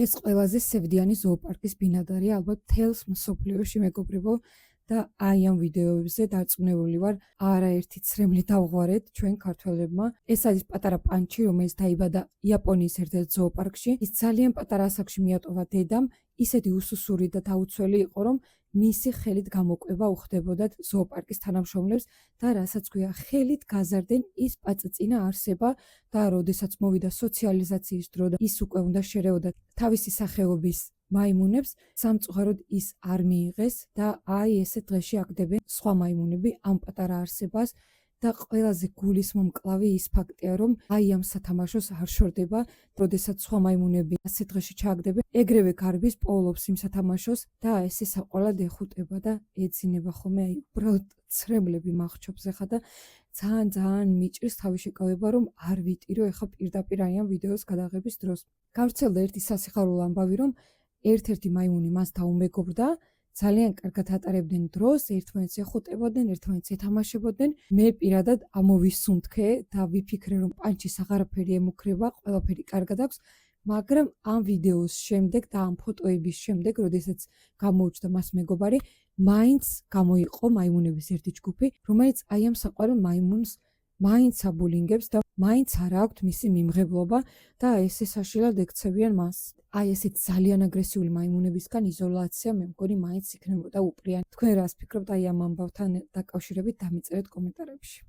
ეს ყველაზე სევდიანი ზოოპარკის ბინადარია ალბათ მთელს მსოფლიოში მეგობრებო და აი ამ ვიდეოებზე დარწმუნებული ვარ არაერთი ცრემლი დავღვარეთ ჩვენ ქართველებმა. ეს არის პატარა პანჩი, რომელიც დაიბადა იაპონიის ერთ-ერთ ზოოპარკში. ის ძალიან პატარა ასაკში მიატოვა დედამ, ისეთი უსუსური და დაუცველი იყო, რომ მისი ხელით გამოკვება უხდებოდათ ზოოპარკის თანამშრომლებს და რასაც ქვია, ხელით გაზარდნენ ის პაწაწინა არსება და როდესაც მოვიდა სოციალიზაციის დრო და ის უკვე უნდა შერეოდა თავისი სახეობის მაიმუნებს, სამწუხაროდ ის არ მიიღეს და აი ესე დღეში აგდებენ სხვა მაიმუნები ამ პატარა არსებას და ყველაზე გულისმომკლავი ის ფაქტია, რომ აი ამ სათამაშოს არ შორდება, როდესაც სხვა მაიმუნები ასე დღეში ჩააგდებენ, ეგრევე გარბის პოულობს იმ სათამაშოს და ესე საყვალად ეხუტება და ეძინება ხოლმე, აი უბრალოდ ცრემლები მახრჩობს ეხა და ძალიან მიჭირს თავი შეკავება, რომ არ ვიტირო ეხა პირდაპირ აი ამ ვიდეოს გადაღების დროს. გავრცელდა ერთი სასიხარულო ამბავი, რომ ერთ-ერთი მაიმუნი მას დაუმეგობრდა, ძალიან კარგად ატარებდნენ დროს, ერთმანეთს ეხუტებოდნენ, ერთმანეთს ეთამაშებოდნენ. მე პირადად ამოვისუნთქე და ვიფიქრე, რომ პანჩის აღარაფერი ემუქრება, ყველაფერი კარგად აქვს, მაგრამ ამ ვიდეოს შემდეგ და ამ ფოტოების შემდეგ, როდესაც გამოუჩნდა მას მეგობარი, მაინც გამოიყო მაიმუნების ერთი ჯგუფი, რომელიც აი ამ საყვარელ მაიმუნს მაინც აბულინგებს და მაინც არ აქვთ მისი მიმღებლობა და ესე საშინელად ექცევიან მას. აი ესეთ ძალიან აგრესიული მაიმუნებისგან იზოლაცია მე მგონი მაინც იქნებოდა უპრიანი. თქვენ რას ფიქრობთ აი ამ ამბავთან დაკავშირებით, დამიწერეთ კომენტარებში.